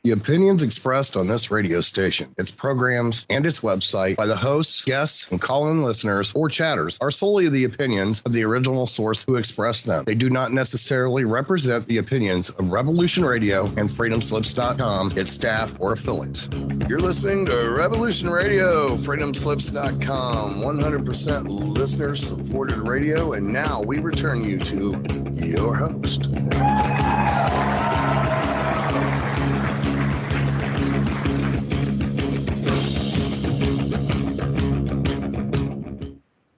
The opinions expressed on this radio station, its programs, and its website by the hosts, guests, and call-in listeners or chatters are solely the opinions of the original source who expressed them. They do not necessarily represent the opinions of Revolution Radio and freedomslips.com, its staff, or affiliates. You're listening to Revolution Radio, freedomslips.com, 100% listener-supported radio, and now we return you to your host.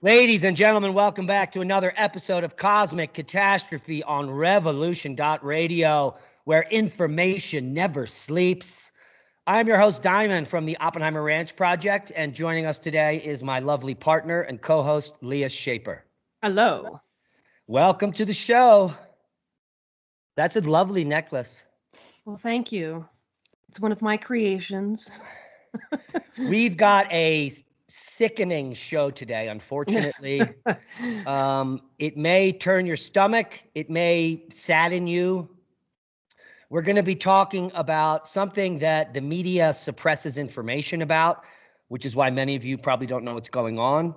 Ladies and gentlemen, welcome back to another episode of Cosmic Catastrophe on Revolution.radio, where information never sleeps. I'm your host, Diamond, from the Oppenheimer Ranch Project, and joining us today is my lovely partner and co-host, Leah Shaper. Hello. Welcome to the show. That's a lovely necklace. Well, thank you. It's one of my creations. We've got a sickening show today, unfortunately. It may turn your stomach. It may sadden you. We're going to be talking about something that the media suppresses information about, which is why many of you probably don't know what's going on.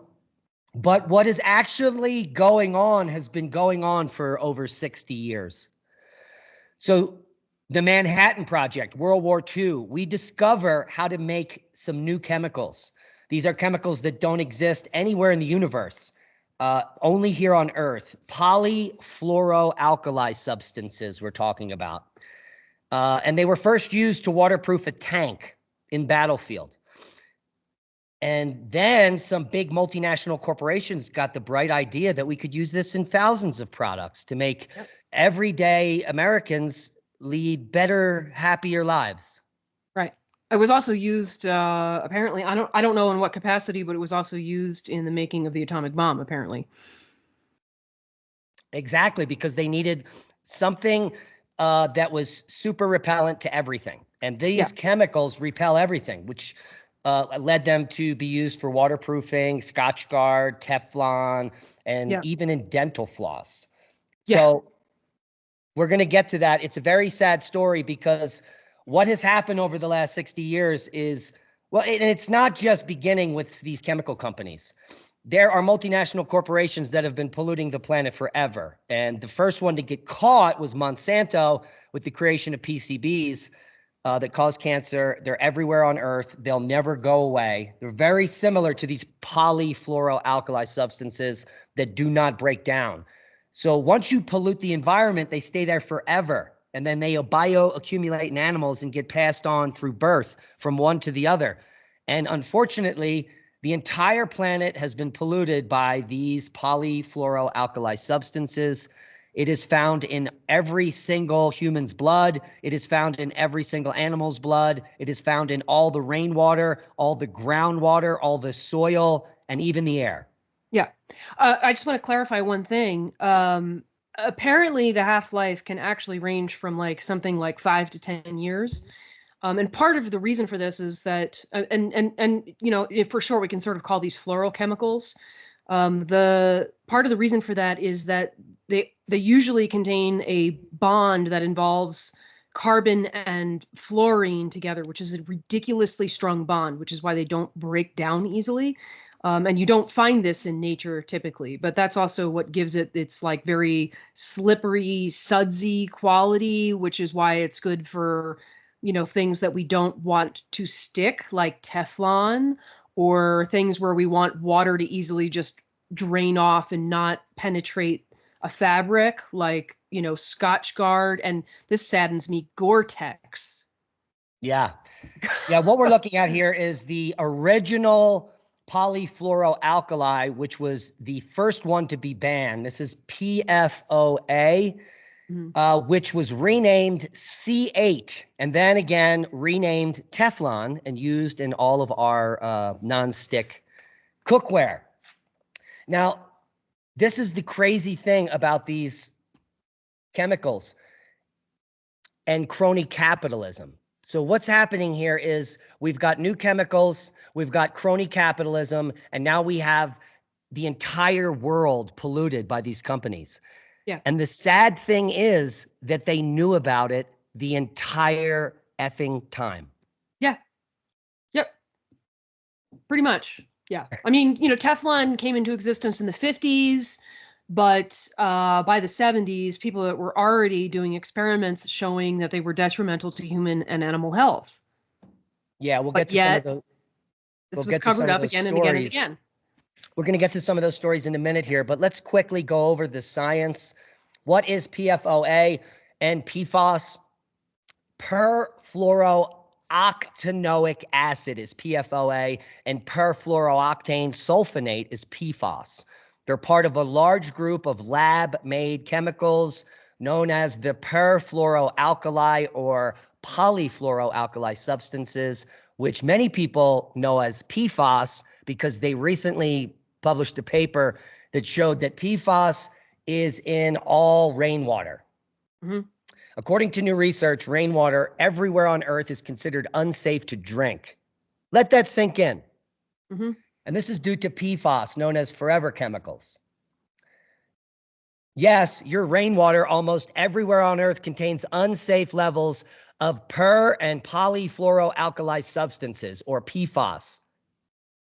But what is actually going on has been going on for over 60 years. So the Manhattan Project, World War II, we discover how to make some new chemicals. These are chemicals that don't exist anywhere in the universe, only here on Earth. Polyfluoroalkyl substances we're talking about. And they were first used to waterproof a tank in battlefield. And then some big multinational corporations got the bright idea that we could use this in thousands of products to make everyday Americans lead better, happier lives. Right. It was also used, apparently, I don't know in what capacity, but it was also used in the making of the atomic bomb, apparently. Exactly, because they needed something that was super repellent to everything. And these chemicals repel everything, which led them to be used for waterproofing, Scotchgard, Teflon, and even in dental floss. So we're going to get to that. It's a very sad story because what has happened over the last 60 years is, well, it's not just beginning with these chemical companies. There are multinational corporations that have been polluting the planet forever. And the first one to get caught was Monsanto with the creation of PCBs that cause cancer. They're everywhere on Earth. They'll never go away. They're very similar to these polyfluoroalkyl substances that do not break down. So once you pollute the environment, they stay there forever. And then they bioaccumulate in animals and get passed on through birth from one to the other. And unfortunately, the entire planet has been polluted by these polyfluoroalkyl substances. It is found in every single human's blood. It is found in every single animal's blood. It is found in all the rainwater, all the groundwater, all the soil, and even the air. Yeah. I just want to clarify one thing. Apparently, the half-life can actually range from something like 5 to 10 years. And part of the reason for this is that, for sure, we can sort of call these fluorochemicals. The part of the reason for that is that they usually contain a bond that involves carbon and fluorine together, which is a ridiculously strong bond, which is why they don't break down easily. And you don't find this in nature typically, but that's also what gives it its very slippery, sudsy quality, which is why it's good for, things that we don't want to stick, like Teflon, or things where we want water to easily just drain off and not penetrate a fabric, like, Scotchgard, and this saddens me, Gore-Tex. Yeah. What we're looking at here is the original polyfluoroalkyl, which was the first one to be banned. This is PFOA, which was renamed C8 and then again renamed Teflon and used in all of our non-stick cookware. Now, this is the crazy thing about these chemicals and crony capitalism. So what's happening here is we've got new chemicals, we've got crony capitalism, and now we have the entire world polluted by these companies. Yeah. And the sad thing is that they knew about it the entire effing time. Yeah. Yep. Pretty much. Yeah. I mean, Teflon came into existence in the 50s, but by the 70s, people that were already doing experiments showing that they were detrimental to human and animal health. Yeah, we'll But get to some of those. This was covered up again and again and again. We're going to get to some of those stories in a minute here, but let's quickly go over the science. What is PFOA and PFOS? Perfluorooctanoic acid is PFOA, and perfluorooctane sulfonate is PFOS. They're part of a large group of lab-made chemicals known as the perfluoroalkali or polyfluoroalkali substances, which many people know as PFOS because they recently published a paper that showed that PFOS is in all rainwater. Mm-hmm. According to new research, rainwater everywhere on Earth is considered unsafe to drink. Let that sink in. Mm-hmm. And this is due to PFOS, known as forever chemicals. Yes, your rainwater almost everywhere on Earth contains unsafe levels of per and polyfluoroalkali substances, or PFOS.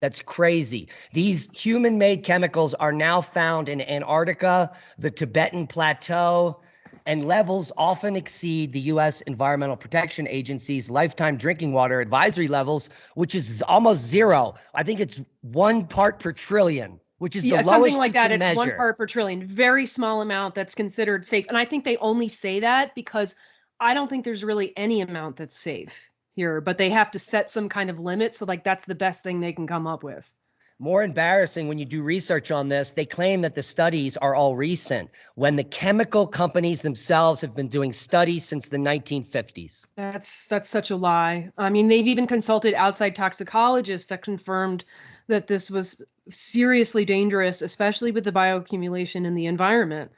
That's crazy. These human-made chemicals are now found in Antarctica, the Tibetan Plateau, and levels often exceed the U.S. Environmental Protection Agency's lifetime drinking water advisory levels, which is almost zero. I think it's 1 part per trillion, which is the lowest something like you that. can It's measure. 1 part per trillion, very small amount that's considered safe. And I think they only say that because I don't think there's really any amount that's safe here, but they have to set some kind of limit. So like that's the best thing they can come up with. More embarrassing, when you do research on this, they claim that the studies are all recent, when the chemical companies themselves have been doing studies since the 1950s. That's such a lie. I mean, they've even consulted outside toxicologists that confirmed that this was seriously dangerous, especially with the bioaccumulation in the environment.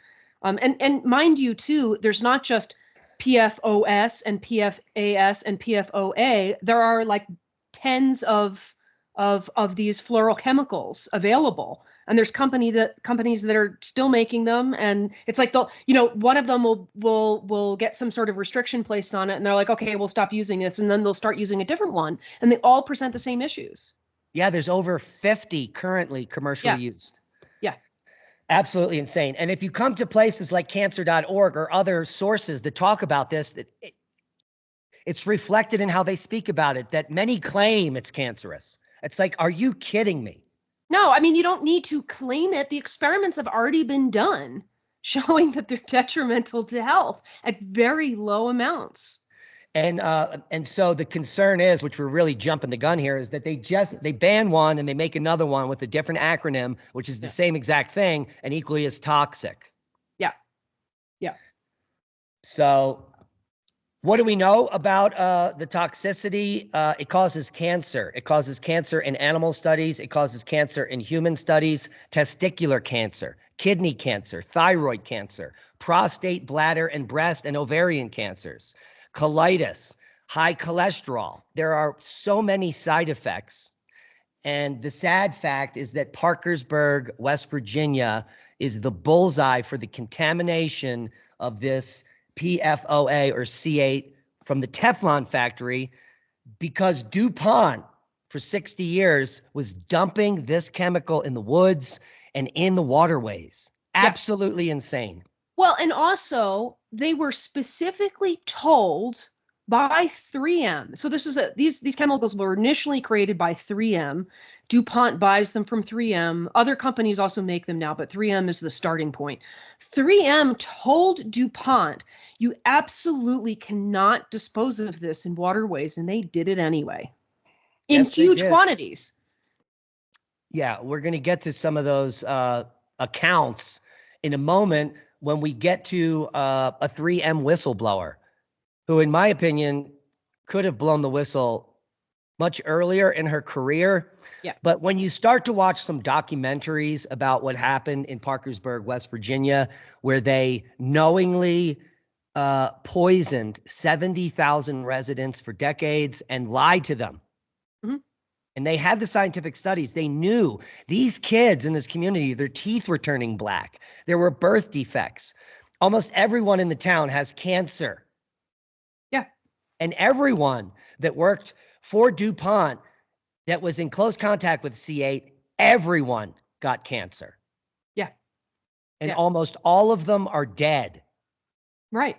And mind you, too, there's not just PFOS and PFAS and PFOA. There are like tens of these fluorochemicals available, and there's companies that are still making them, and it's like one of them will get some sort of restriction placed on it, and they're like, okay, we'll stop using this, and then they'll start using a different one, and they all present the same issues. Yeah, there's over 50 currently commercially used. Yeah. Absolutely insane. And if you come to places like cancer.org or other sources that talk about this, it's reflected in how they speak about it, that many claim it's cancerous. It's like, are you kidding me? No, I mean, you don't need to claim it. The experiments have already been done showing that they're detrimental to health at very low amounts. And so the concern is, which we're really jumping the gun here, is that they ban one and they make another one with a different acronym, which is the same exact thing and equally as toxic. Yeah. Yeah. So what do we know about the toxicity? It causes cancer. It causes cancer in animal studies. It causes cancer in human studies, testicular cancer, kidney cancer, thyroid cancer, prostate, bladder, and breast and ovarian cancers, colitis, high cholesterol. There are so many side effects. And the sad fact is that Parkersburg, West Virginia, is the bullseye for the contamination of this PFOA or C8 from the Teflon factory, because DuPont for 60 years was dumping this chemical in the woods and in the waterways. Absolutely insane. Well, and also they were specifically told by 3M. So this is these chemicals were initially created by 3M. DuPont buys them from 3M. Other companies also make them now, but 3M is the starting point. 3M told DuPont, you absolutely cannot dispose of this in waterways, and they did it anyway. In huge quantities. Yeah, we're going to get to some of those accounts in a moment when we get to a 3M whistleblower, who, in my opinion, could have blown the whistle much earlier in her career. Yeah. But when you start to watch some documentaries about what happened in Parkersburg, West Virginia, where they knowingly poisoned 70,000 residents for decades and lied to them. Mm-hmm. And they had the scientific studies. They knew these kids in this community, their teeth were turning black. There were birth defects. Almost everyone in the town has cancer. Yeah. And everyone that worked for DuPont that was in close contact with C8, everyone got cancer. Yeah. And almost all of them are dead. Right.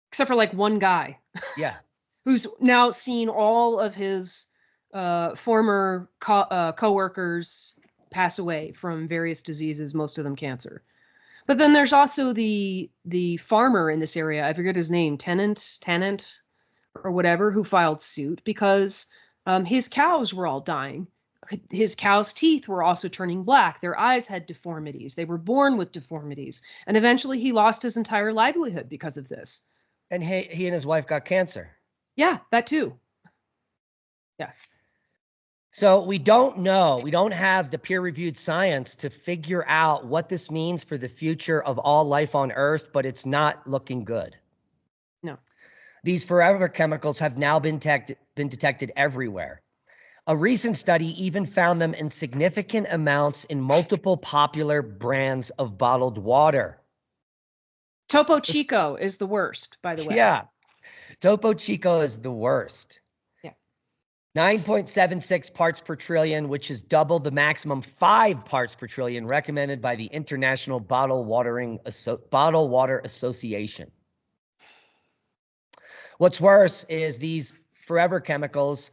Except for like one guy. Yeah. Who's now seen all of his former coworkers pass away from various diseases, most of them cancer. But then there's also the farmer in this area, I forget his name, Tenant or whatever, who filed suit because his cows were all dying. His cows' teeth were also turning black. Their eyes had deformities. They were born with deformities. And eventually he lost his entire livelihood because of this. And he and his wife got cancer. Yeah, that too. Yeah. So we don't know. We don't have the peer-reviewed science to figure out what this means for the future of all life on Earth, but it's not looking good. No. These forever chemicals have now been detected everywhere. A recent study even found them in significant amounts in multiple popular brands of bottled water. Topo Chico is the worst, by the way. Yeah. Topo Chico is the worst. Yeah. 9.76 parts per trillion, which is double the maximum 5 parts per trillion recommended by the International Bottled Water Association. What's worse is these forever chemicals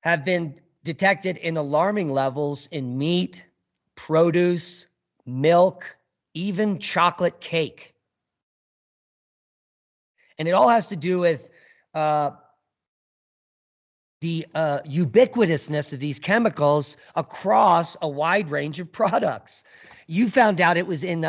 have been detected in alarming levels in meat, produce, milk, even chocolate cake. And it all has to do with the ubiquitousness of these chemicals across a wide range of products. You found out it was in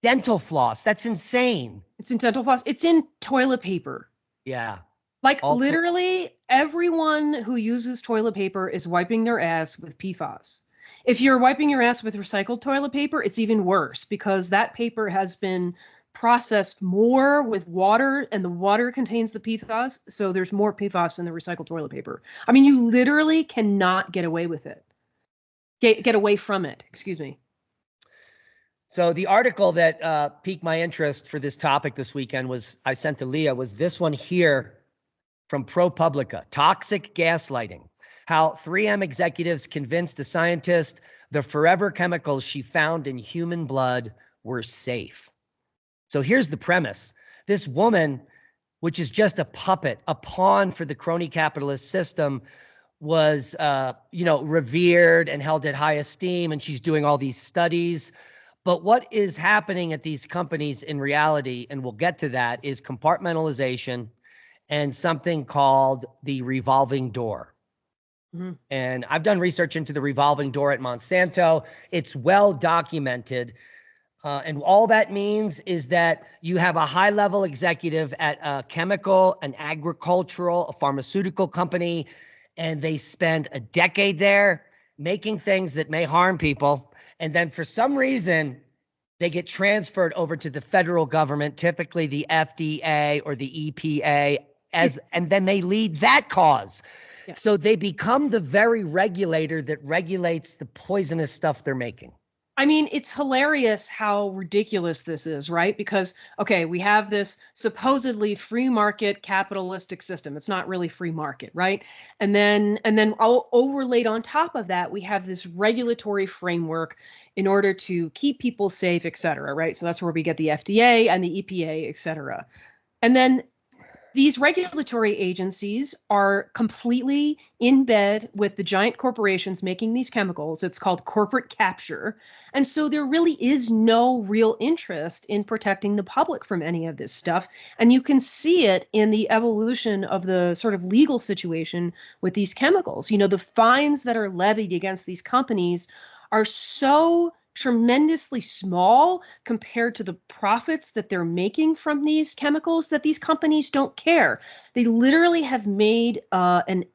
dental floss. That's insane. It's in dental floss. It's in toilet paper. Yeah. Like literally everyone who uses toilet paper is wiping their ass with PFAS. If you're wiping your ass with recycled toilet paper, it's even worse because that paper has been processed more with water and the water contains the PFAS. So there's more PFAS in the recycled toilet paper. I mean, you literally cannot get away with it. Get away from it. Excuse me. So the article that piqued my interest for this topic this weekend I sent to Leah was this one here from ProPublica, Toxic Gaslighting, how 3M executives convinced a scientist the forever chemicals she found in human blood were safe. So here's the premise. This woman, which is just a puppet, a pawn for the crony capitalist system, was, revered and held at high esteem, and she's doing all these studies. But what is happening at these companies in reality, and we'll get to that, is compartmentalization and something called the revolving door. Mm-hmm. And I've done research into the revolving door at Monsanto. It's well documented. And all that means is that you have a high-level executive at a chemical, an agricultural, a pharmaceutical company, and they spend a decade there making things that may harm people. And then for some reason, they get transferred over to the federal government, typically the FDA or the EPA, and then they lead that cause. Yeah. So they become the very regulator that regulates the poisonous stuff they're making. I mean, it's hilarious how ridiculous this is, right? Because, okay, we have this supposedly free market capitalistic system. It's not really free market, right? And then overlaid on top of that, we have this regulatory framework in order to keep people safe, et cetera, right? So that's where we get the FDA and the EPA, et cetera. And then these regulatory agencies are completely in bed with the giant corporations making these chemicals. It's called corporate capture. And so there really is no real interest in protecting the public from any of this stuff. And you can see it in the evolution of the sort of legal situation with these chemicals. You know, the fines that are levied against these companies are so tremendously small compared to the profits that they're making from these chemicals that these companies don't care. They literally have made an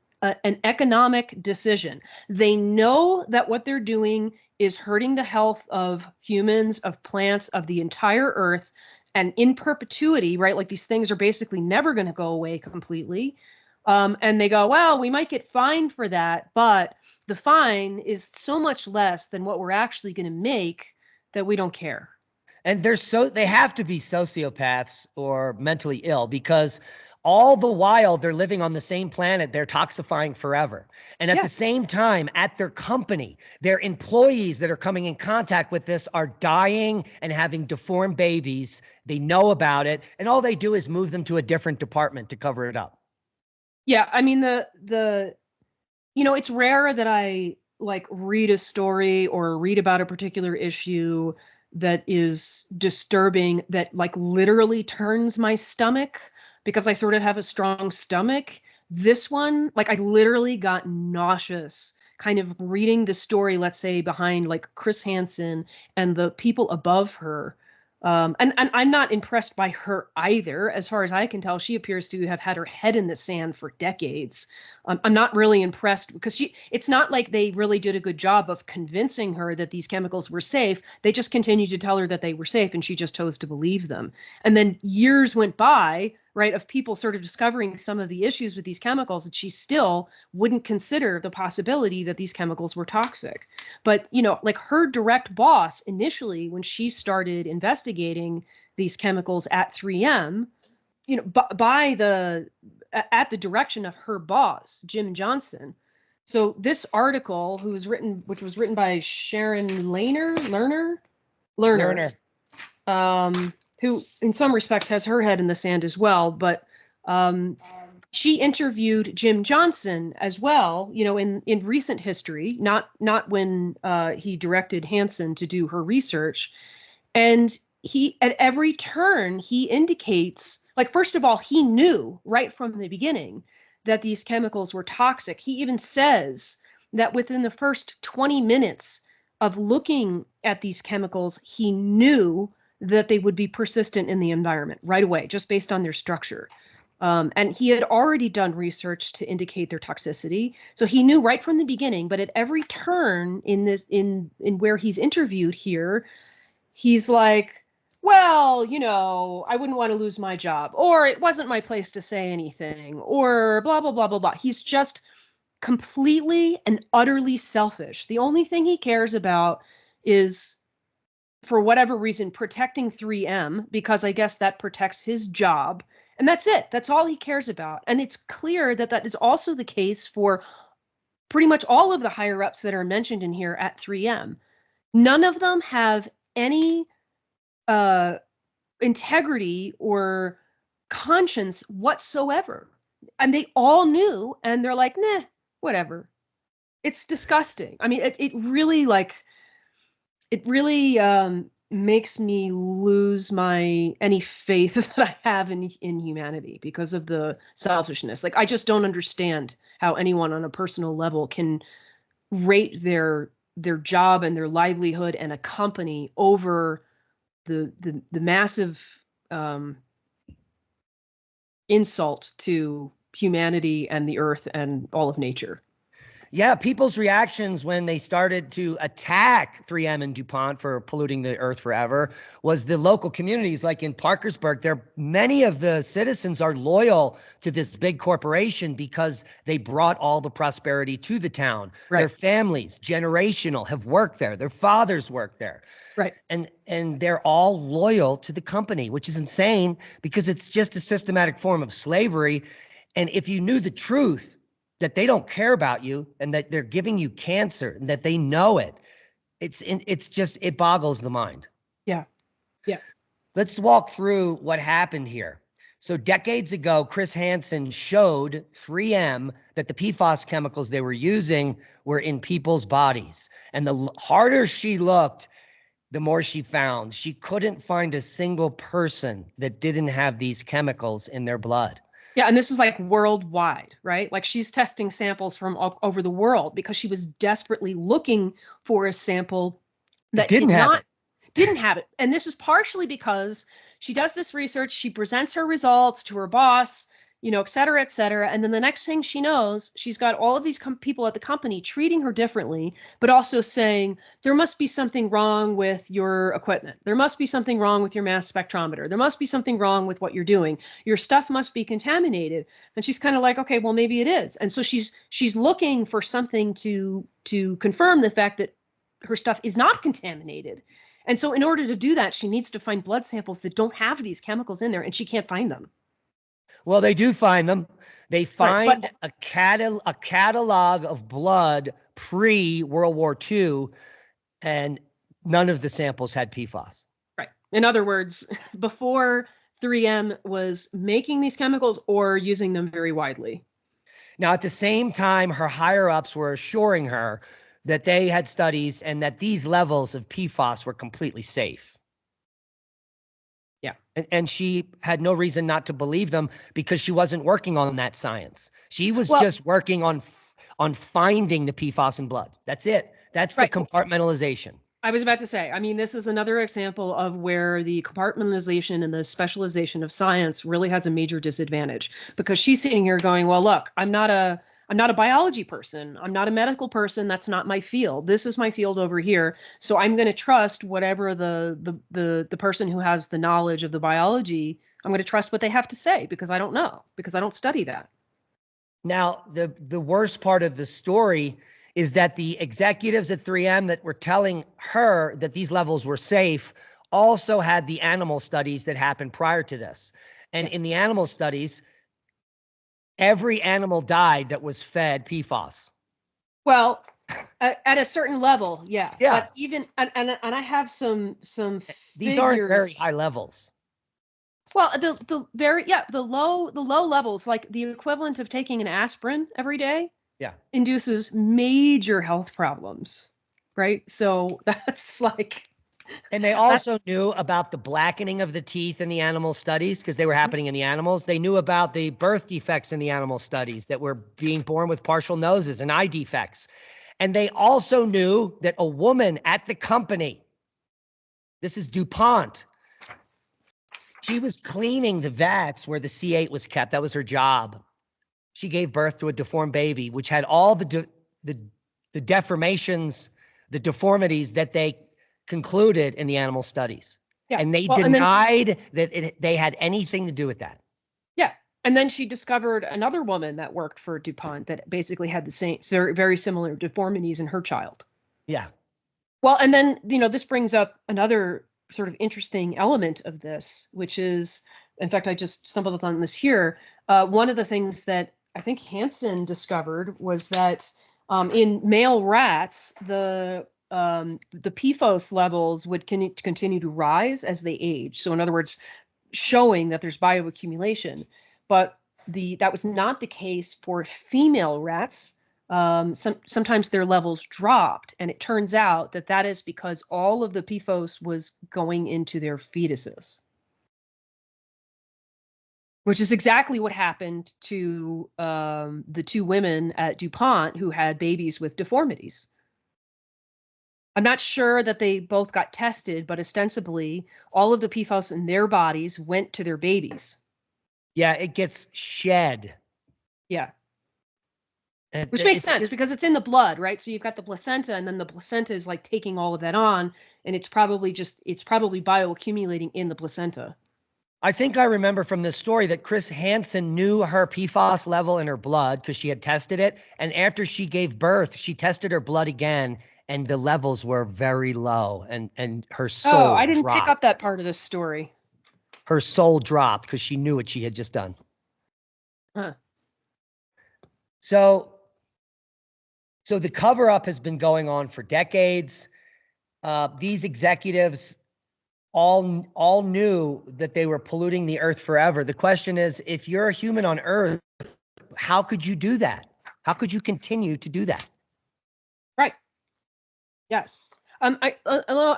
economic decision. They know that what they're doing is hurting the health of humans, of plants, of the entire earth, and in perpetuity, right? Like these things are basically never going to go away completely. And they go, well, we might get fined for that, but the fine is so much less than what we're actually going to make that we don't care. And they have to be sociopaths or mentally ill, because all the while they're living on the same planet, they're toxifying forever. And at the same time, at their company, their employees that are coming in contact with this are dying and having deformed babies. They know about it, and all they do is move them to a different department to cover it up. Yeah, I mean, it's rare that I like read a story or read about a particular issue that is disturbing, that like literally turns my stomach, because I sort of have a strong stomach. This one, like I literally got nauseous kind of reading the story, let's say, behind like Chris Hansen and the people above her. And I'm not impressed by her either. As far as I can tell, she appears to have had her head in the sand for decades. I'm not really impressed because it's not like they really did a good job of convincing her that these chemicals were safe. They just continued to tell her that they were safe, and she just chose to believe them. And then years went by, right, of people sort of discovering some of the issues with these chemicals, and she still wouldn't consider the possibility that these chemicals were toxic. But, like her direct boss initially, when she started investigating these chemicals at 3M, at the direction of her boss, Jim Johnson. So this article, which was written by Sharon Lerner, who in some respects has her head in the sand as well, but she interviewed Jim Johnson as well, in recent history, not when he directed Hansen to do her research. And he, at every turn, he indicates, like, first of all, he knew right from the beginning that these chemicals were toxic. He even says that within the first 20 minutes of looking at these chemicals, he knew that they would be persistent in the environment right away, just based on their structure. And he had already done research to indicate their toxicity. So he knew right from the beginning, but at every turn in where he's interviewed here, he's like, well, I wouldn't want to lose my job, or it wasn't my place to say anything, or blah, blah, blah, blah, blah. He's just completely and utterly selfish. The only thing he cares about is, for whatever reason, protecting 3M, because I guess that protects his job. And that's it. That's all he cares about. And it's clear that that is also the case for pretty much all of the higher ups that are mentioned in here at 3M. None of them have any integrity or conscience whatsoever. And they all knew, and they're like, nah, whatever. It's disgusting. I mean, it really makes me lose any faith that I have in humanity because of the selfishness. Like, I just don't understand how anyone on a personal level can rate their job and their livelihood and a company over the massive insult to humanity and the earth and all of nature. Yeah, people's reactions when they started to attack 3M and DuPont for polluting the earth forever was the local communities. Like in Parkersburg, many of the citizens are loyal to this big corporation because they brought all the prosperity to the town. Right. Their families, generational, have worked there. Their fathers worked there. Right. And they're all loyal to the company, which is insane because it's just a systematic form of slavery. And if you knew the truth, that they don't care about you and that they're giving you cancer and that they know it, it boggles the mind. Yeah. Yeah. Let's walk through what happened here. So decades ago, Chris Hansen showed 3M that the PFAS chemicals they were using were in people's bodies. And the harder she looked, the more she found. She couldn't find a single person that didn't have these chemicals in their blood. Yeah, and this is like worldwide, right? Like she's testing samples from all over the world because she was desperately looking for a sample that didn't have it. And this is partially because she does this research, she presents her results to her boss, et cetera, et cetera. And then the next thing she knows, she's got all of these people at the company treating her differently, but also saying, there must be something wrong with your equipment. There must be something wrong with your mass spectrometer. There must be something wrong with what you're doing. Your stuff must be contaminated. And she's kind of like, okay, well, maybe it is. And so she's looking for something to confirm the fact that her stuff is not contaminated. And so in order to do that, she needs to find blood samples that don't have these chemicals in there, and she can't find them. Well, they do find them. They find Right, a catalog of blood pre-World War II, and none of the samples had PFAS. Right. In other words, before 3M was making these chemicals or using them very widely. Now, at the same time, her higher-ups were assuring her that they had studies and that these levels of PFAS were completely safe. Yeah. And she had no reason not to believe them because she wasn't working on that science. She was just working on finding the PFAS in blood. That's it. That's the compartmentalization. I was about to say, I mean, this is another example of where the compartmentalization and the specialization of science really has a major disadvantage, because she's sitting here going, well, look, I'm not a biology person. I'm not a medical person. That's not my field. This is my field over here. So I'm going to trust whatever the person who has the knowledge of the biology, I'm going to trust what they have to say, because I don't know, because I don't study that. Now, the worst part of the story is that the executives at 3M that were telling her that these levels were safe also had the animal studies that happened prior to this. And in the animal studies, every animal died that was fed PFAS. Well, at a certain level, yeah. Yeah. But even and I have some These aren't figures. very high levels. Well, the low levels, like the equivalent of taking an aspirin every day, induces major health problems, right? So that's like. And they also knew about the blackening of the teeth in the animal studies because they were happening in the animals. They knew about the birth defects in the animal studies that were being born with partial noses and eye defects. And they also knew that a woman at the company, this is DuPont, she was cleaning the vats where the C8 was kept. That was her job. She gave birth to a deformed baby, which had all the deformations, the deformities that they concluded in the animal studies. Yeah. And they denied that they had anything to do with that. Yeah. And then she discovered another woman that worked for DuPont that basically had the same, very similar deformities in her child. Yeah. Well, and then, this brings up another sort of interesting element of this, which is, in fact, I just stumbled on this here. One of the things that I think Hansen discovered was that in male rats, the PFOS levels would continue to rise as they age. So in other words, showing that there's bioaccumulation. But that was not the case for female rats. Sometimes their levels dropped, and it turns out that is because all of the PFOS was going into their fetuses, which is exactly what happened to the two women at DuPont who had babies with deformities. I'm not sure that they both got tested, but ostensibly all of the PFOS in their bodies went to their babies. Yeah, it gets shed. Yeah. Which makes sense because it's in the blood, right? So you've got the placenta, and then the placenta is like taking all of that on, and it's probably bioaccumulating in the placenta. I think I remember from this story that Chris Hansen knew her PFAS level in her blood because she had tested it. And after she gave birth, she tested her blood again, and the levels were very low, and her soul I didn't dropped. pick up that part of the story. Her soul dropped because she knew what she had just done. Huh. So the cover-up has been going on for decades. These executives all knew that they were polluting the earth forever. The question is, if you're a human on earth, how could you do that? How could you continue to do that? Right. Yes. I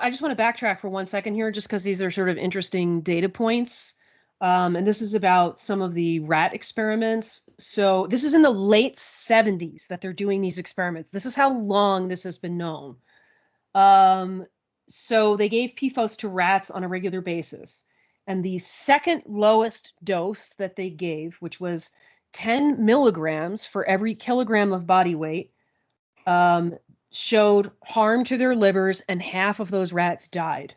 just want to backtrack for 1 second here, just because these are sort of interesting data points. And this is about some of the rat experiments. So this is in the late 70s that they're doing these experiments. This is how long this has been known. So they gave PFOS to rats on a regular basis. And the second lowest dose that they gave, which was 10 milligrams for every kilogram of body weight, showed harm to their livers, and half of those rats died.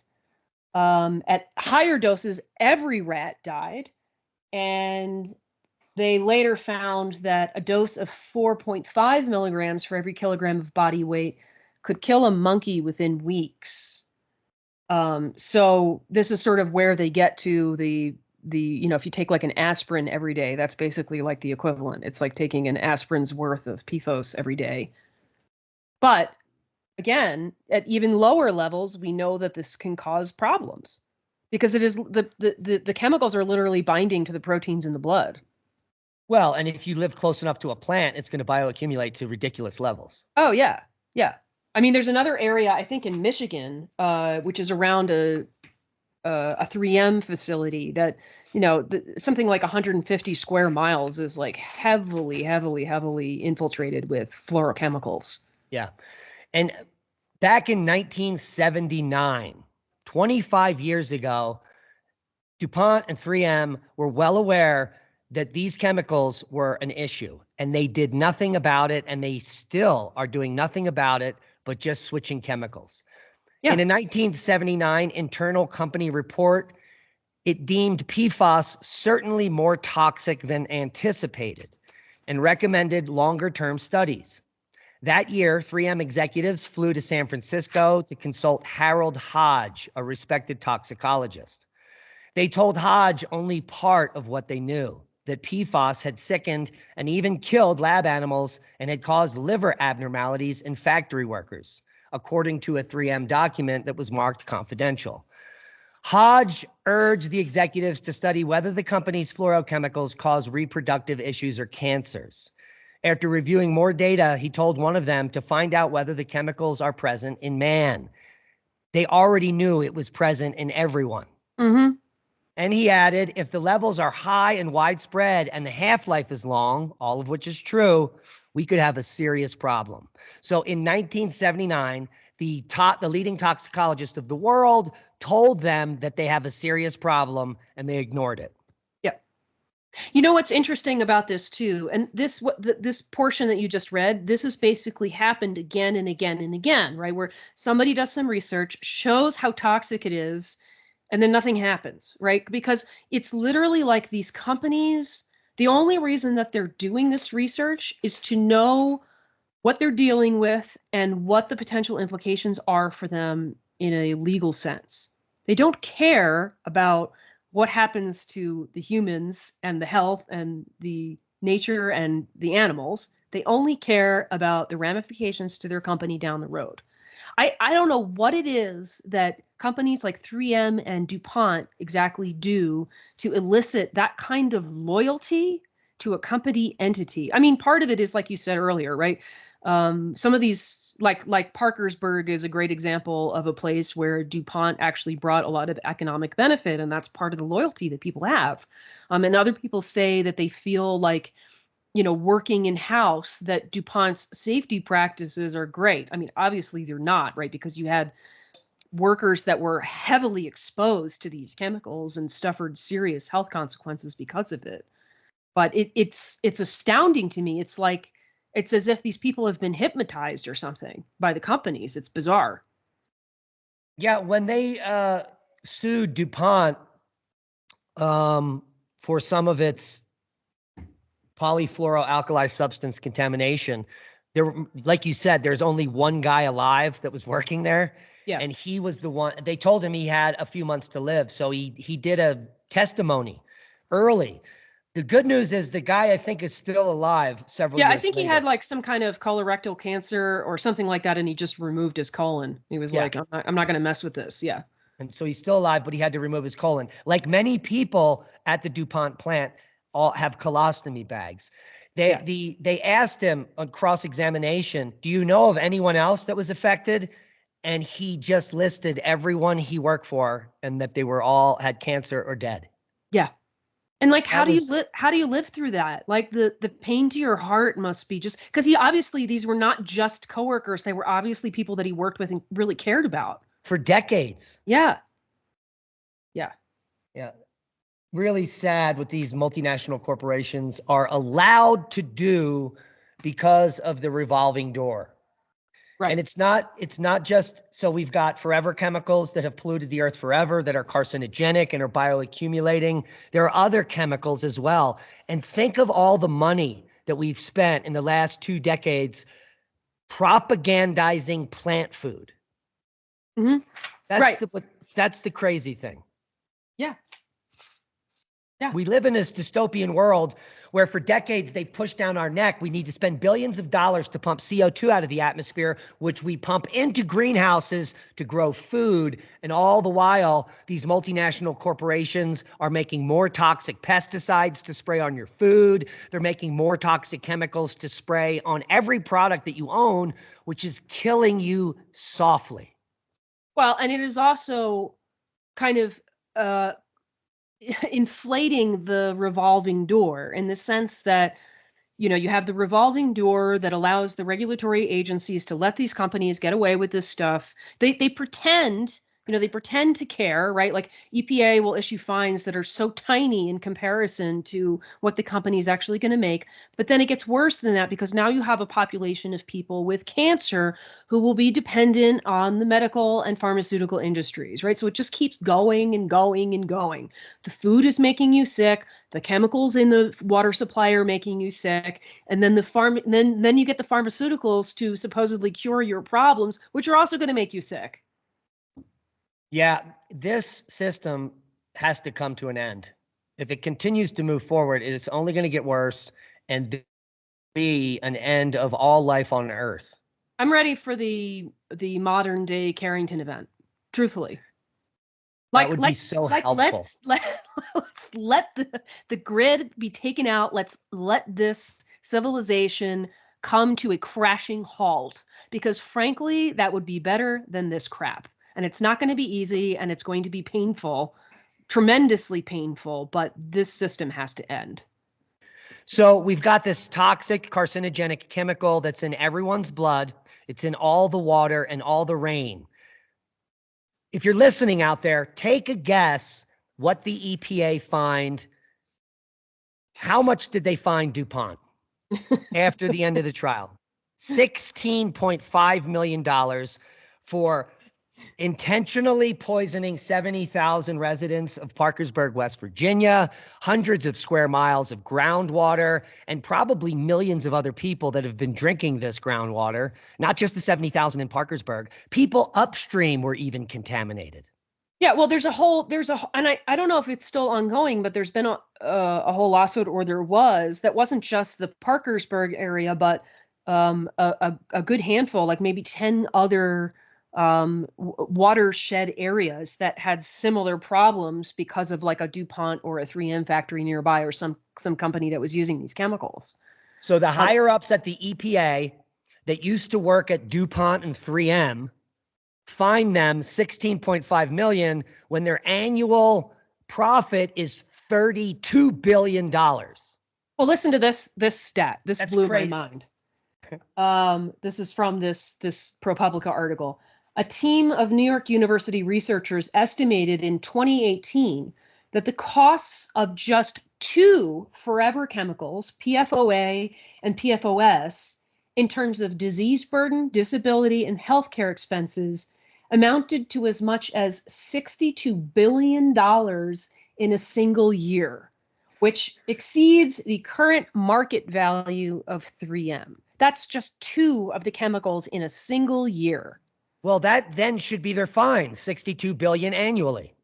At higher doses, every rat died. And they later found that a dose of 4.5 milligrams for every kilogram of body weight could kill a monkey within weeks. So this is sort of where they get to the if you take like an aspirin every day, that's basically like the equivalent. It's like taking an aspirin's worth of PFOS every day. But again, at even lower levels, we know that this can cause problems because it is the chemicals are literally binding to the proteins in the blood. Well, and if you live close enough to a plant, it's going to bioaccumulate to ridiculous levels. Oh yeah, yeah. I mean, there's another area I think in Michigan, which is around a 3M facility that, something like 150 square miles is like heavily, heavily, heavily infiltrated with fluorochemicals. Yeah. And back in 1979, 25 years ago, DuPont and 3M were well aware that these chemicals were an issue, and they did nothing about it, and they still are doing nothing about it, but just switching chemicals. Yeah. In a 1979 internal company report, it deemed PFAS certainly more toxic than anticipated and recommended longer-term studies. That year, 3M executives flew to San Francisco to consult Harold Hodge, a respected toxicologist. They told Hodge only part of what they knew, that PFAS had sickened and even killed lab animals and had caused liver abnormalities in factory workers, according to a 3M document that was marked confidential. Hodge urged the executives to study whether the company's fluorochemicals cause reproductive issues or cancers. After reviewing more data, he told one of them to find out whether the chemicals are present in man. They already knew it was present in everyone. Mm-hmm. And he added, if the levels are high and widespread and the half-life is long, all of which is true, we could have a serious problem. So in 1979, the leading toxicologist of the world told them that they have a serious problem, and they ignored it. Yeah. You know what's interesting about this too, and this portion that you just read, this has basically happened again and again and again, right? Where somebody does some research, shows how toxic it is, and then nothing happens, right? Because it's literally like these companies, the only reason that they're doing this research is to know what they're dealing with and what the potential implications are for them in a legal sense. They don't care about what happens to the humans and the health and the nature and the animals. They only care about the ramifications to their company down the road. I don't know what it is that companies like 3M and DuPont exactly do to elicit that kind of loyalty to a company entity. I mean, part of it is like you said earlier, right? Some of these, like Parkersburg is a great example of a place where DuPont actually brought a lot of economic benefit, and that's part of the loyalty that people have. And other people say that they feel like, working in-house, that DuPont's safety practices are great. I mean, obviously they're not, right? Because you had workers that were heavily exposed to these chemicals and suffered serious health consequences because of it. But it's astounding to me. It's like, it's as if these people have been hypnotized or something by the companies. It's bizarre. Yeah, when they sued DuPont for some of its polyfluoroalkyl substance contamination, there, like you said, there's only one guy alive that was working there. Yeah. And he was the one, they told him he had a few months to live. So he did a testimony early. The good news is the guy, I think, is still alive several years later. Yeah, I think he had like some kind of colorectal cancer or something like that, and he just removed his colon. He was like, I'm not going to mess with this. Yeah. And so he's still alive, but he had to remove his colon. Like many people at the DuPont plant all have colostomy bags. They asked him on cross-examination, do you know of anyone else that was affected? And he just listed everyone he worked for and that they were all had cancer or dead. Yeah. And like, how do you live through that? Like the pain to your heart must be just because these were not just coworkers. They were obviously people that he worked with and really cared about for decades. Yeah. Yeah. Yeah. Really sad what these multinational corporations are allowed to do because of the revolving door. Right. And it's not just, so we've got forever chemicals that have polluted the earth forever that are carcinogenic and are bioaccumulating. There are other chemicals as well. And think of all the money that we've spent in the last 2 decades propagandizing plant food. Mm-hmm. That's the crazy thing. Yeah. Yeah. We live in this dystopian world where for decades they've pushed down our neck. We need to spend billions of dollars to pump CO2 out of the atmosphere, which we pump into greenhouses to grow food. And all the while, these multinational corporations are making more toxic pesticides to spray on your food. They're making more toxic chemicals to spray on every product that you own, which is killing you softly. Well, and it is also kind of inflating the revolving door in the sense that, you know, you have the revolving door that allows the regulatory agencies to let these companies get away with this stuff. They pretend, you know, they pretend to care, right? Like EPA will issue fines that are so tiny in comparison to what the company is actually going to make. But then it gets worse than that because now you have a population of people with cancer who will be dependent on the medical and pharmaceutical industries, right? So it just keeps going and going and going. The food is making you sick. The chemicals in the water supply are making you sick, and then then you get the pharmaceuticals to supposedly cure your problems, which are also going to make you sick. Yeah, this system has to come to an end. If it continues to move forward, it's only going to get worse and be an end of all life on Earth. I'm ready for the modern day Carrington event. Truthfully. That would be so helpful. Let's let the grid be taken out. Let's let this civilization come to a crashing halt, because frankly, that would be better than this crap. And it's not going to be easy, and it's going to be painful, tremendously painful, but this system has to end. So we've got this toxic carcinogenic chemical that's in everyone's blood. It's in all the water and all the rain. If you're listening out there, take a guess what the EPA fined. How much did they fine DuPont after the end of the trial? $16.5 million for intentionally poisoning 70,000 residents of Parkersburg, West Virginia, hundreds of square miles of groundwater, and probably millions of other people that have been drinking this groundwater, not just the 70,000 in Parkersburg. People upstream were even contaminated. Yeah, well, and I don't know if it's still ongoing, but there's been a whole lawsuit, or there was, that wasn't just the Parkersburg area, but a good handful, like maybe 10 other watershed areas that had similar problems because of like a DuPont or a 3M factory nearby, or some company that was using these chemicals. So the higher ups at the EPA that used to work at DuPont and 3M fined them $16.5 million when their annual profit is $32 billion. Well, listen to this stat. That's blew crazy. My mind. This is from this ProPublica article. A team of New York University researchers estimated in 2018 that the costs of just two forever chemicals, PFOA and PFOS, in terms of disease burden, disability, and healthcare expenses amounted to as much as $62 billion in a single year, which exceeds the current market value of 3M. That's just two of the chemicals in a single year. Well, that then should be their fine, $62 billion annually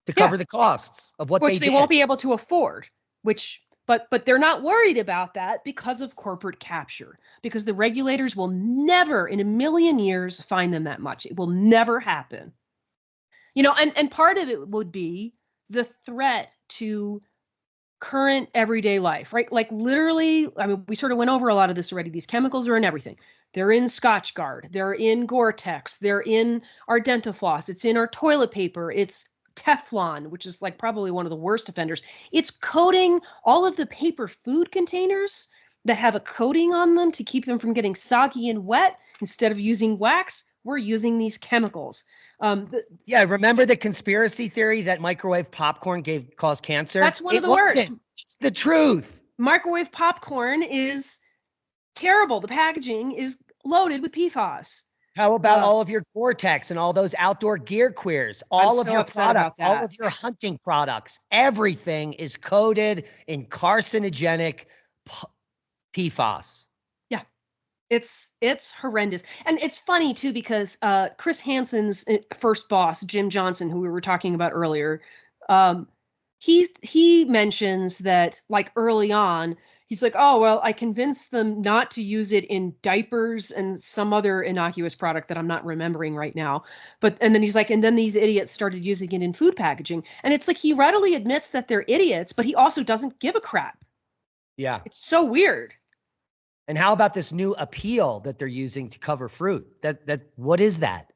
to cover the costs of what which they won't be able to afford, but they're not worried about that because of corporate capture, because the regulators will never in a million years fine them that much. It will never happen. You know, and part of it would be the threat to current everyday life, right? Like literally, I mean, we sort of went over a lot of this already. These chemicals are in everything. They're in Scotch Guard. They're in Gore-Tex. They're in our dental floss. It's in our toilet paper. It's Teflon, which is like probably one of the worst offenders. It's coating all of the paper food containers that have a coating on them to keep them from getting soggy and wet. Instead of using wax, we're using these chemicals. Remember the conspiracy theory that microwave popcorn caused cancer? That's one of the worst. It's the truth. Microwave popcorn is terrible. The packaging is loaded with PFAS. How about all of your Gore-Tex and all those outdoor gear queers? All of your products, all of your hunting products, everything is coated in carcinogenic PFAS. Yeah. It's horrendous. And it's funny too, because Chris Hansen's first boss, Jim Johnson, who we were talking about earlier, um, he mentions that, like, early on, he's like, oh well, I convinced them not to use it in diapers and some other innocuous product that I'm not remembering right now. And then he's like, and then these idiots started using it in food packaging. And it's like he readily admits that they're idiots, but he also doesn't give a crap. Yeah. It's so weird. And how about this new appeal that they're using to cover fruit? What is that?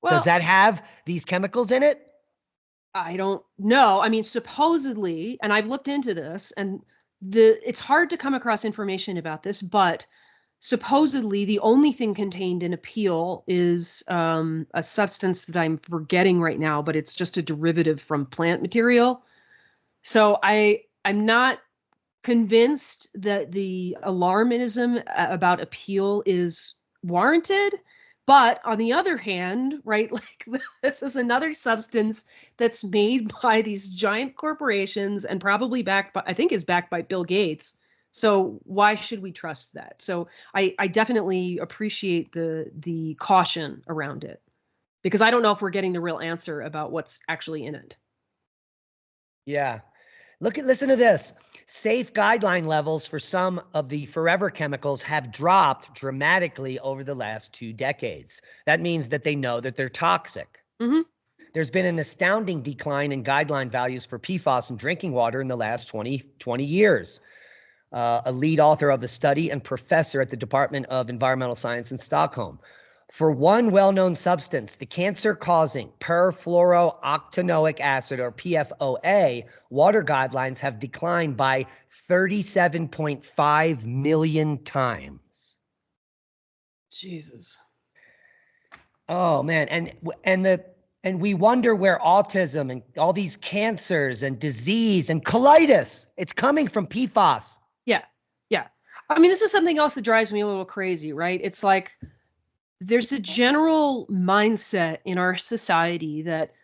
Well, does that have these chemicals in it? I don't know. I mean, supposedly, and I've looked into this, and it's hard to come across information about this, but supposedly the only thing contained in appeal is a substance that I'm forgetting right now, but it's just a derivative from plant material. So I'm not convinced that the alarmism about appeal is warranted. But on the other hand, right, like, this is another substance that's made by these giant corporations and probably backed by, I think is backed by Bill Gates. So why should we trust that? So I definitely appreciate the caution around it, because I don't know if we're getting the real answer about what's actually in it. Yeah. Listen to this. Safe guideline levels for some of the forever chemicals have dropped dramatically over the last 2 decades. That means that they know that they're toxic. Mm-hmm. There's been an astounding decline in guideline values for PFAS in drinking water in the last 20 years. A lead author of the study and professor at the Department of Environmental Science in Stockholm. For one well-known substance, the cancer-causing perfluorooctanoic acid, or PFOA, water guidelines have declined by 37.5 million times. Jesus. Oh man, and we wonder where autism and all these cancers and disease and colitis, it's coming from PFAS. Yeah. Yeah. I mean, this is something else that drives me a little crazy, right? It's like, there's a general mindset in our society that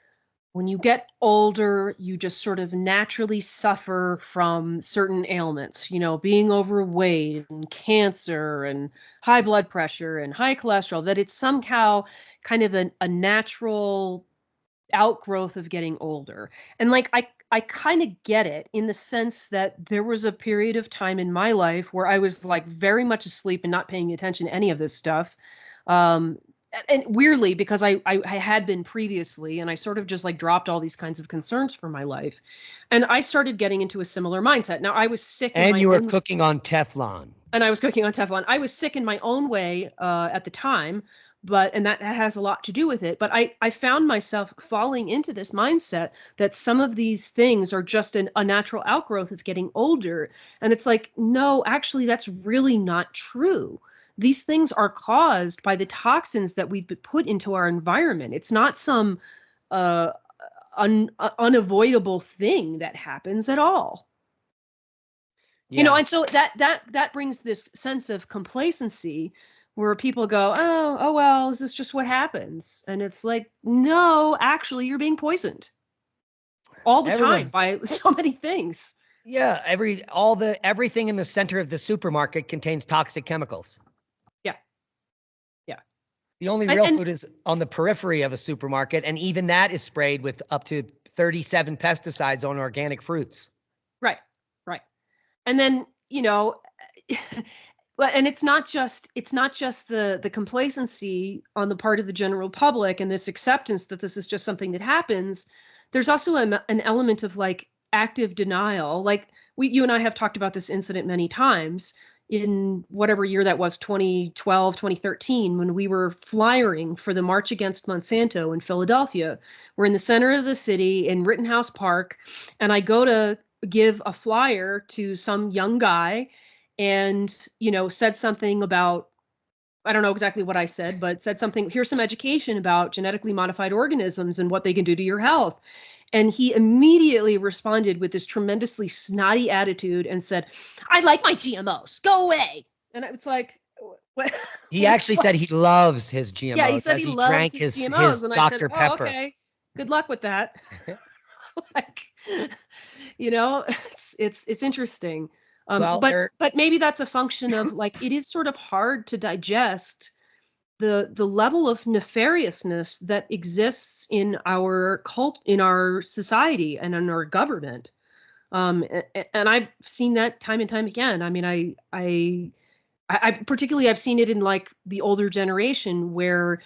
when you get older, you just sort of naturally suffer from certain ailments, being overweight and cancer and high blood pressure and high cholesterol, that it's somehow kind of a natural outgrowth of getting older. And like, I kind of get it, in the sense that there was a period of time in my life where I was like very much asleep and not paying attention to any of this stuff. And weirdly, because I had been previously, and I sort of just like dropped all these kinds of concerns for my life. And I started getting into a similar mindset. Now, I was sick. And you were cooking on Teflon. And I was cooking on Teflon. I was sick in my own way at the time, and that has a lot to do with it. But I found myself falling into this mindset that some of these things are just a natural outgrowth of getting older. And it's like, no, actually, that's really not true. These things are caused by the toxins that we've put into our environment. It's not some unavoidable thing that happens at all. Yeah. And so that brings this sense of complacency, where people go, oh well, this is just what happens. And it's like, no, actually, you're being poisoned all the time by so many things. Yeah, everything in the center of the supermarket contains toxic chemicals. The only real food is on the periphery of a supermarket, and even that is sprayed with up to 37 pesticides on organic fruits. Right. And then, and it's not just the complacency on the part of the general public and this acceptance that this is just something that happens. There's also an element of like active denial. Like you and I have talked about this incident many times. In whatever year that was, 2012, 2013, when we were flyering for the March Against Monsanto in Philadelphia. We're in the center of the city in Rittenhouse Park, and I go to give a flyer to some young guy and, said something about, I don't know exactly what I said, but said something, here's some education about genetically modified organisms and what they can do to your health. And he immediately responded with this tremendously snotty attitude and said, I like my GMOs. Go away. And I was like, what? He actually said he loves his GMOs. Yeah, he said he loves drank his GMOs. His and Dr. I said, Pepper. Oh, okay. Good luck with that. Like, it's interesting. Well, But maybe that's a function of like it is sort of hard to digest the level of nefariousness that exists in our in our society and in our government. And I've seen that time and time again. I mean, I particularly I've seen it in like the older generation where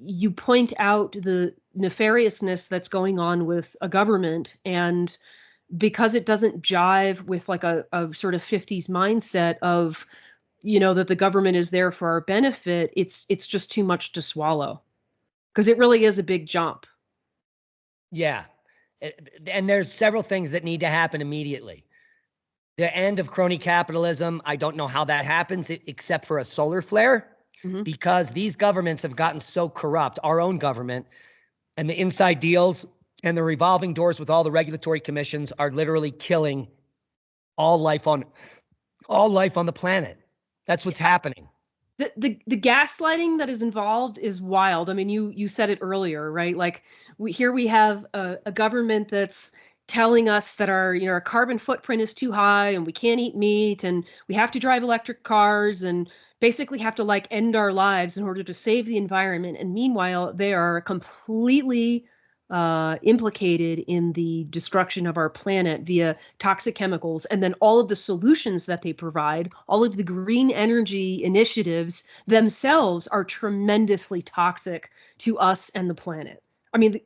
you point out the nefariousness that's going on with a government, and because it doesn't jive with like a sort of 50s mindset of, you know, that the government is there for our benefit, it's just too much to swallow, because it really is a big jump. Yeah. And there's several things that need to happen immediately. The end of crony capitalism, I don't know how that happens except for a solar flare, because these governments have gotten so corrupt, our own government, and the inside deals and the revolving doors with all the regulatory commissions are literally killing all life on the planet. That's what's happening. The gaslighting that is involved is wild. I mean, you said it earlier, right? Like we have a government that's telling us that our carbon footprint is too high and we can't eat meat and we have to drive electric cars and basically have to like end our lives in order to save the environment. And meanwhile, they are completely implicated in the destruction of our planet via toxic chemicals. And then all of the solutions that they provide, all of the green energy initiatives themselves are tremendously toxic to us and the planet. I mean,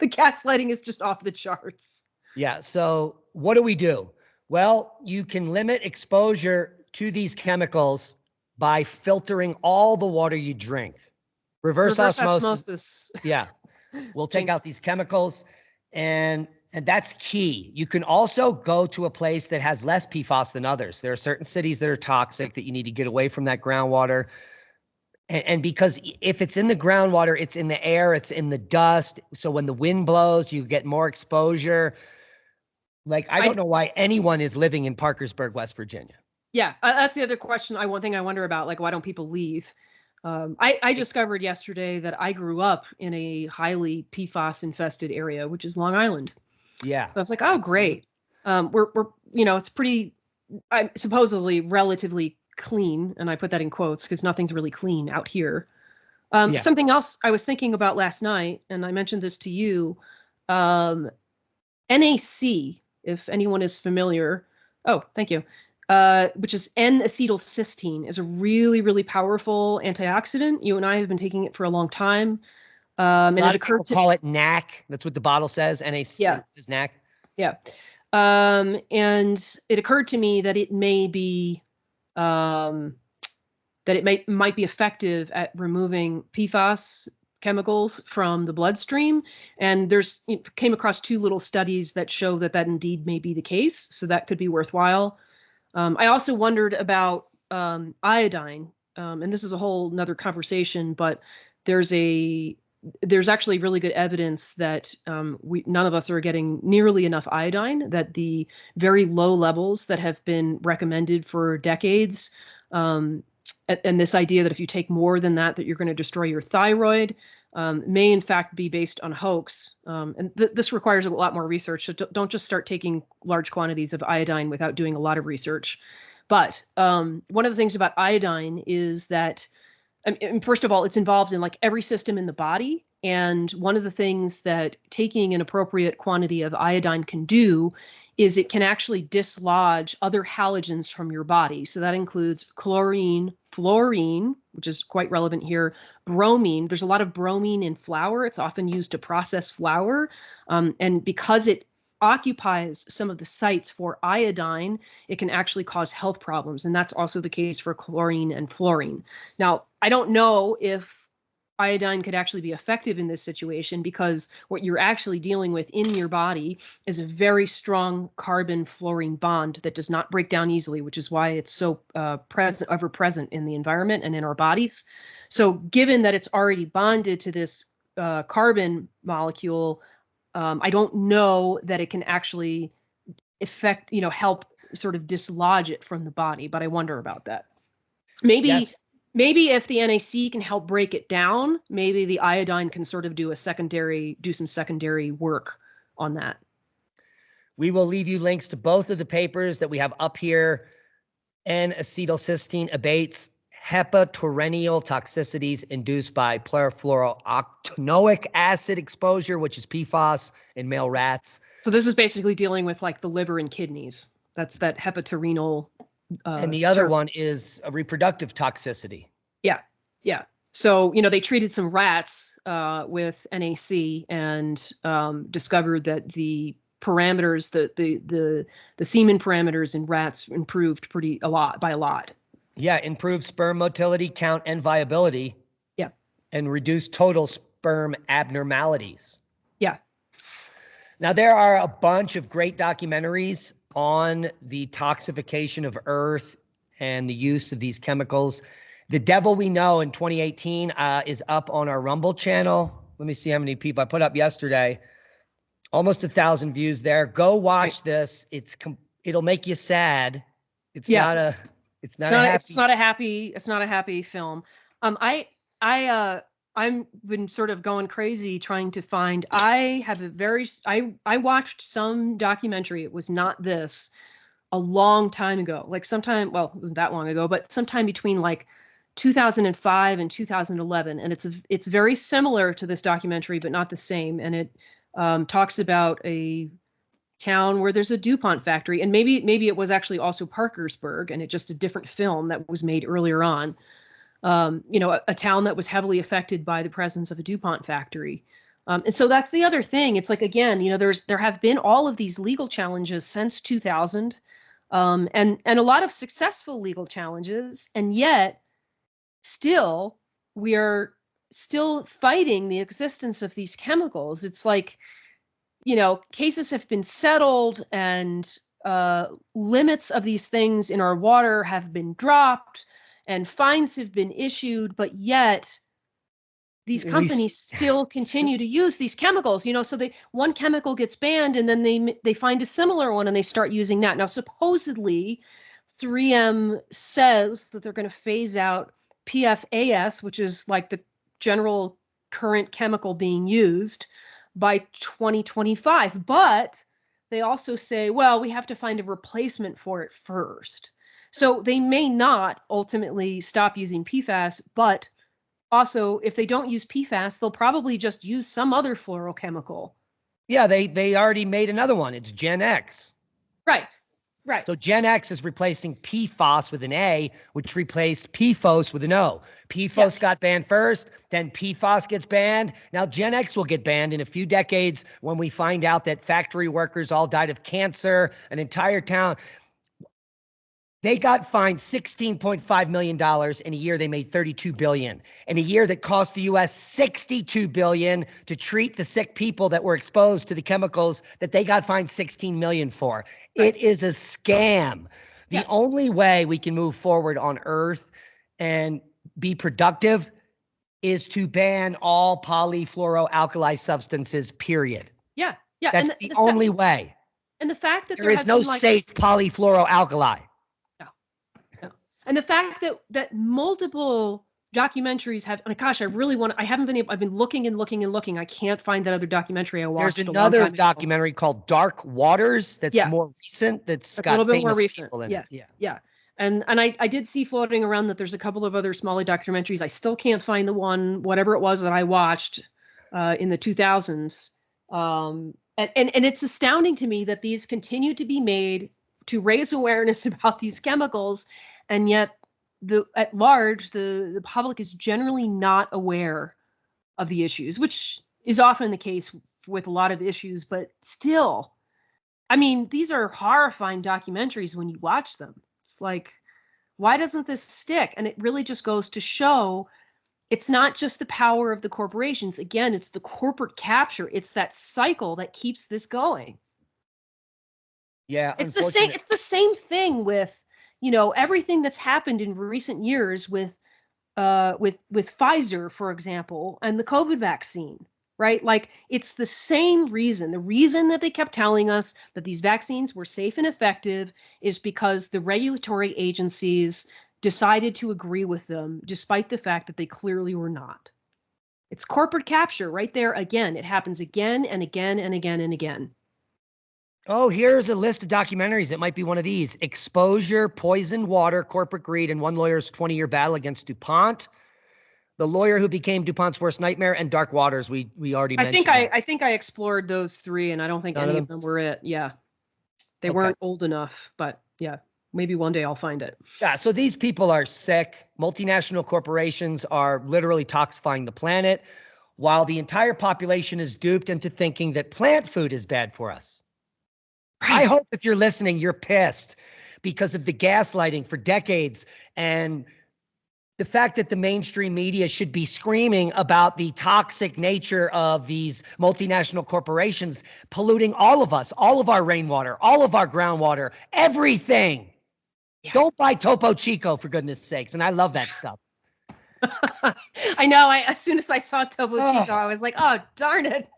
the gaslighting is just off the charts. Yeah. So what do? Well, you can limit exposure to these chemicals by filtering all the water you drink. Reverse osmosis. Yeah. We'll take out these chemicals, and that's key. You can also go to a place that has less PFAS than others. There are certain cities that are toxic that you need to get away from that groundwater. And because if it's in the groundwater, it's in the air, it's in the dust. So when the wind blows, you get more exposure. Like, I don't know why anyone is living in Parkersburg, West Virginia. Yeah, that's the other question. One thing I wonder about, like, why don't people leave? I discovered yesterday that I grew up in a highly PFAS infested area, which is Long Island. Yeah. So I was like, oh, great. We're it's pretty, supposedly relatively clean. And I put that in quotes because nothing's really clean out here. Something else I was thinking about last night, and I mentioned this to you, NAC, if anyone is familiar. Oh, thank you. Which is N-acetylcysteine, is a really, really powerful antioxidant. You and I have been taking it for a long time. And a lot of people call it NAC. That's what the bottle says. NAC. Yeah. It says NAC. Yeah. And it occurred to me that it may be, that it might be effective at removing PFAS chemicals from the bloodstream. And came across 2 little studies that show that indeed may be the case. So that could be worthwhile. I also wondered about iodine, and this is a whole nother conversation, but there's actually really good evidence that none of us are getting nearly enough iodine, that the very low levels that have been recommended for decades, and this idea that if you take more than that you're going to destroy your thyroid, may in fact be based on hoax. And this requires a lot more research. So don't just start taking large quantities of iodine without doing a lot of research. But one of the things about iodine is that, first of all, it's involved in like every system in the body. And one of the things that taking an appropriate quantity of iodine can do is it can actually dislodge other halogens from your body. So that includes chlorine, fluorine, which is quite relevant here, bromine. There's a lot of bromine in flour. It's often used to process flour. And because it occupies some of the sites for iodine, it can actually cause health problems. And that's also the case for chlorine and fluorine. Now, I don't know if iodine could actually be effective in this situation, because what you're actually dealing with in your body is a very strong carbon-fluorine bond that does not break down easily, which is why it's so ever present in the environment and in our bodies. So given that it's already bonded to this carbon molecule, I don't know that it can actually help sort of dislodge it from the body, but I wonder about that. Maybe. Yes. Maybe if the NAC can help break it down, maybe the iodine can sort of do some secondary work on that. We will leave you links to both of the papers that we have up here. N-acetylcysteine abates hepatorenal toxicities induced by perfluorooctanoic acid exposure, which is PFAS in male rats. So this is basically dealing with like the liver and kidneys. That's that hepatorenal. And the other one is a reproductive toxicity. Yeah, yeah. So, they treated some rats with NAC and discovered that the parameters, the semen parameters in rats improved by a lot. Yeah, improved sperm motility, count, and viability. Yeah. And reduced total sperm abnormalities. Yeah. Now, there are a bunch of great documentaries on the toxification of Earth and the use of these chemicals. The Devil We Know in 2018 is up on our Rumble channel. Let me see how many people I put up yesterday. Almost 1,000 views there. Go watch this. It'll make you sad. It's not a happy film. I'm been sort of going crazy trying to find. I watched some documentary. It was not this a long time ago. Like sometime, well, it wasn't that long ago, but sometime between like 2005 and 2011, and it's very similar to this documentary, but not the same. And it talks about a town where there's a DuPont factory, and maybe it was actually also Parkersburg, and it's just a different film that was made earlier on. A town that was heavily affected by the presence of a DuPont factory. And so that's the other thing. It's like, again, there have been all of these legal challenges since 2000, and a lot of successful legal challenges, and yet still we are still fighting the existence of these chemicals. It's like, cases have been settled and limits of these things in our water have been dropped and fines have been issued, but yet these companies still continue to use these chemicals, so one chemical gets banned and then they find a similar one and they start using that. Now, supposedly 3M says that they're going to phase out PFAS, which is like the general current chemical being used, by 2025. But they also say, well, we have to find a replacement for it first. So they may not ultimately stop using PFAS, but also if they don't use PFAS, they'll probably just use some other fluorochemical. Yeah, they already made another one. It's Gen X. Right. So Gen X is replacing PFAS with an A, which replaced PFOS with an O. PFOS got banned first, then PFAS gets banned. Now Gen X will get banned in a few decades when we find out that factory workers all died of cancer, an entire town. They got fined $16.5 million. In a year, they made $32 billion. In a year that cost the U.S. $62 billion to treat the sick people that were exposed to the chemicals that they got fined $16 million for. It is a scam. The only way we can move forward on Earth and be productive is to ban all polyfluoroalkyl substances, period. Yeah. That's the only way. And the fact that there is no safe polyfluoroalkyl. And the fact that multiple documentaries have, and gosh, I've been looking and looking and looking. I can't find that other documentary I watched. There's another documentary called Dark Waters that's more recent. That's got a little bit more recent. People in it. Yeah. And I did see floating around that there's a couple of other smaller documentaries. I still can't find the one, whatever it was that I watched in the 2000s. And it's astounding to me that these continue to be made to raise awareness about these chemicals. And yet, at large, the public is generally not aware of the issues, which is often the case with a lot of issues. But still, I mean, these are horrifying documentaries when you watch them. It's like, why doesn't this stick? And it really just goes to show it's not just the power of the corporations. Again, it's the corporate capture. It's that cycle that keeps this going. Yeah, it's the same thing with everything that's happened in recent years with Pfizer, for example, and the COVID vaccine, right? Like, it's the same reason. The reason that they kept telling us that these vaccines were safe and effective is because the regulatory agencies decided to agree with them, despite the fact that they clearly were not. It's corporate capture right there again. It happens again and again and again and again. Oh, here's a list of documentaries. It might be one of these: Exposure, Poisoned Water, Corporate Greed, and One Lawyer's 20-Year Battle Against DuPont. The Lawyer Who Became DuPont's Worst Nightmare, and Dark Waters. We already mentioned that. I think I explored those three, and I don't think any of them were it. Yeah, they weren't old enough, but yeah, maybe one day I'll find it. Yeah, so these people are sick. Multinational corporations are literally toxifying the planet, while the entire population is duped into thinking that plant food is bad for us. Right. I hope if you're listening, you're pissed because of the gaslighting for decades and the fact that the mainstream media should be screaming about the toxic nature of these multinational corporations polluting all of us, all of our rainwater, all of our groundwater, everything. Yeah. Don't buy Topo Chico, for goodness sakes. And I love that stuff. I know. As soon as I saw Topo Chico, I was like, oh, darn it.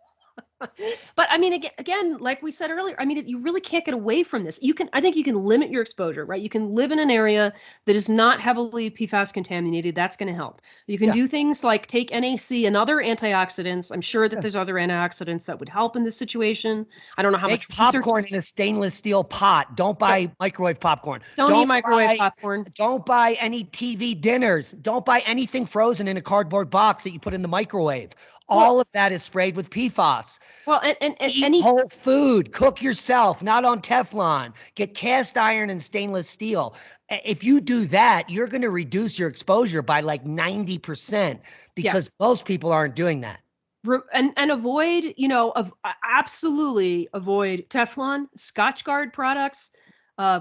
But I mean, again, like we said earlier, I mean, you really can't get away from this. I think you can limit your exposure, right? You can live in an area that is not heavily PFAS contaminated. That's going to help. You can do things like take NAC and other antioxidants. I'm sure that there's other antioxidants that would help in this situation. I don't know how much popcorn in a stainless steel pot. Don't buy microwave popcorn. Don't eat microwave popcorn. Don't buy any TV dinners. Don't buy anything frozen in a cardboard box that you put in the microwave. All of that is sprayed with PFAS. Well, and eat whole food, cook yourself, not on Teflon. Get cast iron and stainless steel. If you do that, you're going to reduce your exposure by like 90% because most people aren't doing that. And avoid, absolutely avoid Teflon, Scotchgard products,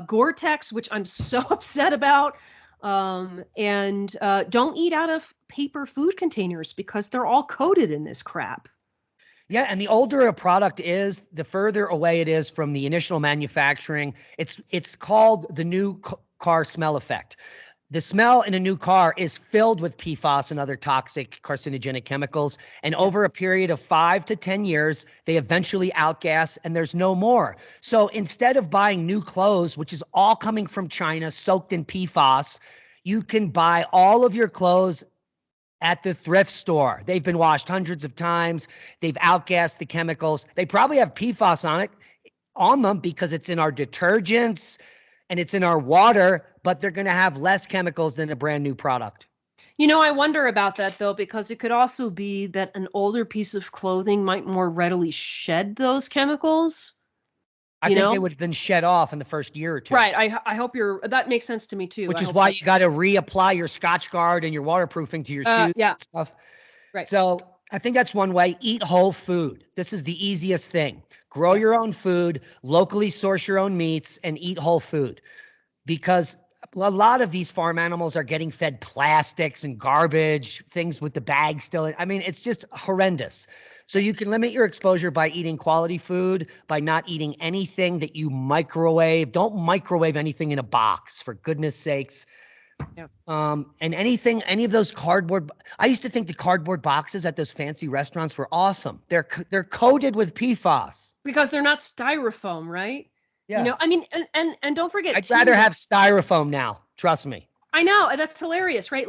Gore-Tex, which I'm so upset about. And don't eat out of paper food containers because they're all coated in this crap. Yeah, and the older a product is, the further away it is from the initial manufacturing. It's called the new car smell effect. The smell in a new car is filled with PFAS and other toxic carcinogenic chemicals. And over a period of 5 to 10 years, they eventually outgas and there's no more. So instead of buying new clothes, which is all coming from China, soaked in PFAS, you can buy all of your clothes at the thrift store. They've been washed hundreds of times. They've outgassed the chemicals. They probably have PFAS on them because it's in our detergents and it's in our water, but they're going to have less chemicals than a brand new product. I wonder about that, though, because it could also be that an older piece of clothing might more readily shed those chemicals. I think they would have been shed off in the first year or two. Right. I hope that makes sense to me, too. Which is why you got to reapply your Scotchgard and your waterproofing to your shoes and stuff. Right. So I think that's one way. Eat whole food. This is the easiest thing. Grow your own food, locally source your own meats, and eat whole food. Because a lot of these farm animals are getting fed plastics and garbage, things with the bag still in. I mean, it's just horrendous. So you can limit your exposure by eating quality food, by not eating anything that you microwave. Don't microwave anything in a box, for goodness sakes. Yeah. And any of those cardboard. I used to think the cardboard boxes at those fancy restaurants were awesome. They're coated with PFAS. Because they're not styrofoam, right? Yeah. I mean, and don't forget. I'd rather have styrofoam now. Trust me. I know, that's hilarious, right?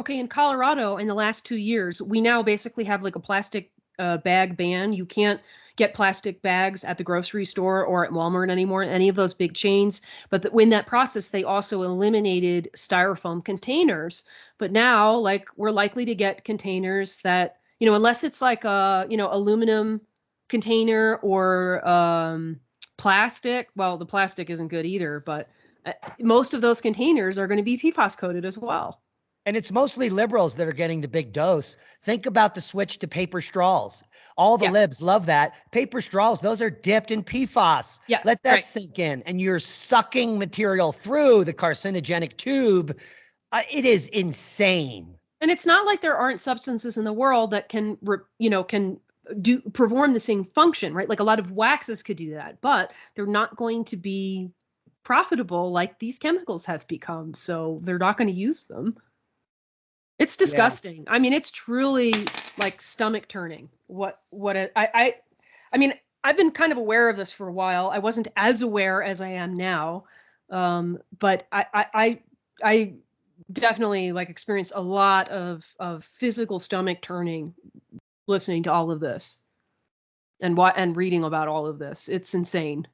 In Colorado in the last 2 years, we now basically have like a plastic bag ban. You can't get plastic bags at the grocery store or at Walmart anymore, any of those big chains. But in that process, they also eliminated styrofoam containers. But now, we're likely to get containers that, unless it's like a, aluminum container or plastic. Well, the plastic isn't good either, but most of those containers are going to be PFAS coated as well. And it's mostly liberals that are getting the big dose. Think about the switch to paper straws. All the libs love that. Paper straws, those are dipped in PFAS. Yeah, let that sink in. And you're sucking material through the carcinogenic tube. It is insane. And it's not like there aren't substances in the world that can perform the same function, right? Like a lot of waxes could do that, but they're not going to be profitable like these chemicals have become. So they're not going to use them. It's disgusting. Yeah. I mean, it's truly like stomach turning. I mean, I've been kind of aware of this for a while. I wasn't as aware as I am now. But I definitely experienced a lot of physical stomach turning listening to all of this and reading about all of this. It's insane.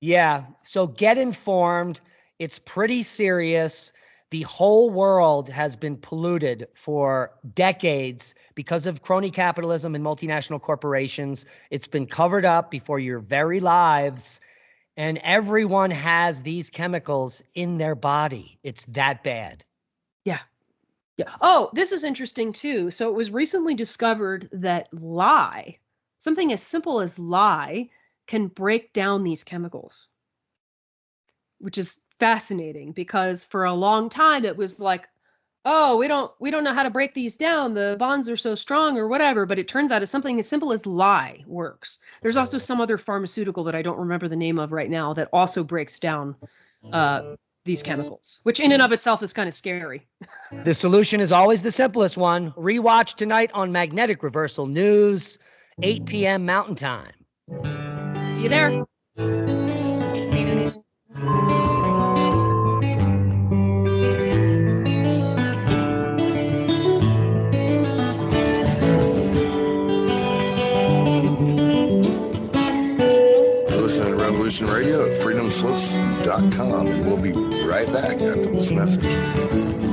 Yeah. So get informed. It's pretty serious. The whole world has been polluted for decades because of crony capitalism and multinational corporations. It's been covered up before your very lives. And everyone has these chemicals in their body. It's that bad. Yeah. Yeah. Oh, this is interesting too. So it was recently discovered that lye, something as simple as lye, can break down these chemicals, which is fascinating because for a long time it was like, oh, we don't know how to break these down. The bonds are so strong or whatever, but it turns out it's something as simple as lye works. There's also some other pharmaceutical that I don't remember the name of right now that also breaks down these chemicals, which in and of itself is kind of scary. The solution is always the simplest one. Rewatch tonight on Magnetic Reversal News, 8 p.m. Mountain Time. See you there. Listen to Revolution Radio at freedomslips.com, and we'll be right back after this message.